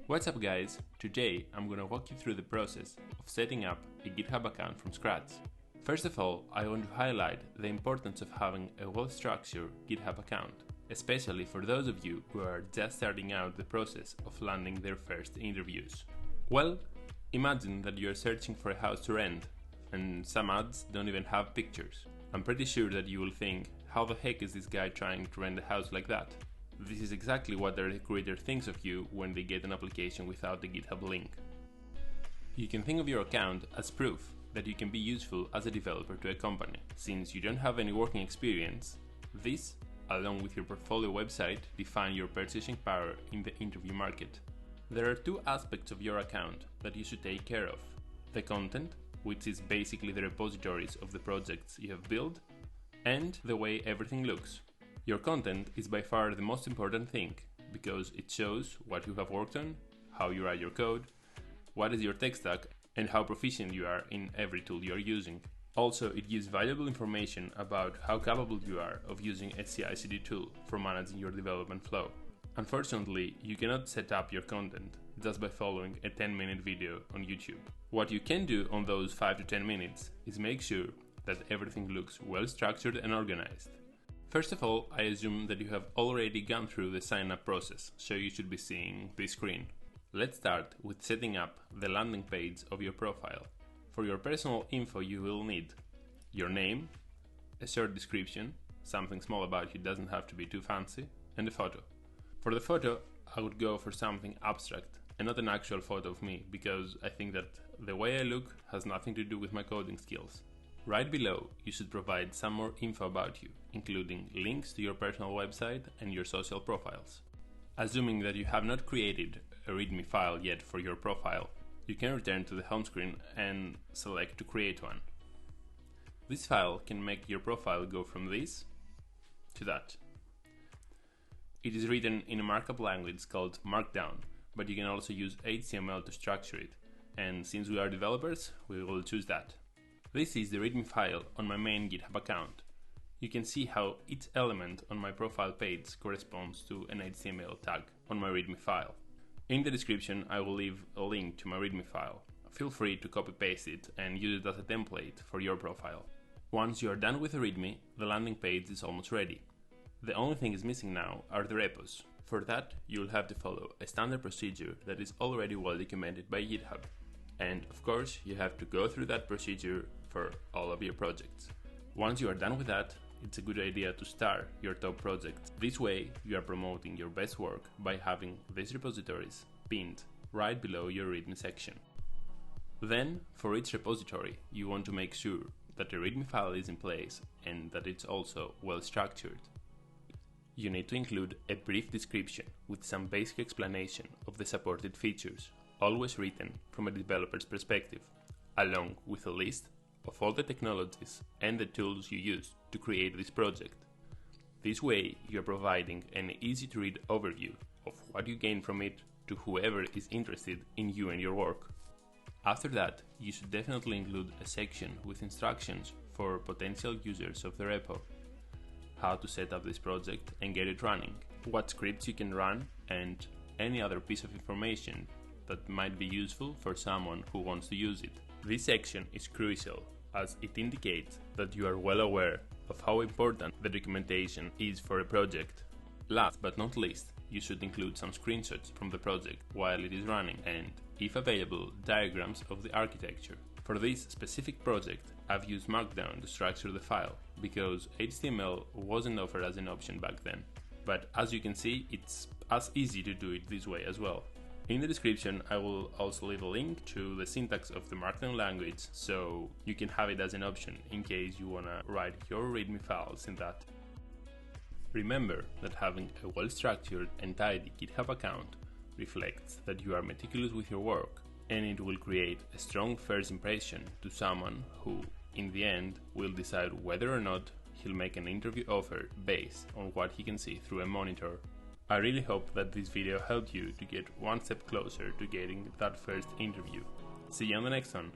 What's up guys, today I'm gonna walk you through the process of setting up a GitHub account from scratch. First of all, I want to highlight the importance of having a well-structured GitHub account, especially for those of you who are just starting out the process of landing their first interviews. Well, imagine that you are searching for a house to rent, and some ads don't even have pictures. I'm pretty sure that you will think, how the heck is this guy trying to rent a house like that? This is exactly what the recruiter thinks of you when they get an application without the GitHub link. You can think of your account as proof that you can be useful as a developer to a company. Since you don't have any working experience, this, along with your portfolio website, define your purchasing power in the interview market. There are two aspects of your account that you should take care of: the content, which is basically the repositories of the projects you have built, and the way everything looks. Your content is by far the most important thing, because it shows what you have worked on, how you write your code, what is your tech stack, and how proficient you are in every tool you are using. Also, it gives valuable information about how capable you are of using a CI/CD tool for managing your development flow. Unfortunately, you cannot set up your content just by following a 10-minute video on YouTube. What you can do on those 5 to 10 minutes is make sure that everything looks well structured and organized. First of all, I assume that you have already gone through the sign-up process, so you should be seeing this screen. Let's start with setting up the landing page of your profile. For your personal info, you will need your name, a short description, something small about you, doesn't have to be too fancy, and a photo. For the photo, I would go for something abstract and not an actual photo of me, because I think that the way I look has nothing to do with my coding skills. Right below, you should provide some more info about you, including links to your personal website and your social profiles. Assuming that you have not created a README file yet for your profile, you can return to the home screen and select to create one. This file can make your profile go from this to that. It is written in a markup language called Markdown, but you can also use HTML to structure it, and since we are developers, we will choose that. This is the README file on my main GitHub account. You can see how each element on my profile page corresponds to an HTML tag on my README file. In the description, I will leave a link to my README file. Feel free to copy-paste it and use it as a template for your profile. Once you are done with the README, the landing page is almost ready. The only thing is missing now are the repos. For that, you will have to follow a standard procedure that is already well documented by GitHub. And of course, you have to go through that procedure for all of your projects. Once you are done with that, it's a good idea to start your top projects. This way, you are promoting your best work by having these repositories pinned right below your README section. Then, for each repository, you want to make sure that the README file is in place and that it's also well structured. You need to include a brief description with some basic explanation of the supported features, always written from a developer's perspective, along with a list of all the technologies and the tools you use to create this project. This way, you are providing an easy-to-read overview of what you gain from it to whoever is interested in you and your work. After that, you should definitely include a section with instructions for potential users of the repo, how to set up this project and get it running, what scripts you can run, and any other piece of information that might be useful for someone who wants to use it. This section is crucial as it indicates that you are well aware of how important the documentation is for a project. Last but not least, you should include some screenshots from the project while it is running and, if available, diagrams of the architecture. For this specific project, I've used Markdown to structure the file because HTML wasn't offered as an option back then. But as you can see, it's as easy to do it this way as well. In the description, I will also leave a link to the syntax of the Markdown language, so you can have it as an option in case you wanna write your README files in that. Remember that having a well-structured and tidy GitHub account reflects that you are meticulous with your work, and it will create a strong first impression to someone who, in the end, will decide whether or not he'll make an interview offer based on what he can see through a monitor. I really hope that this video helped you to get one step closer to getting that first interview. See you on the next one!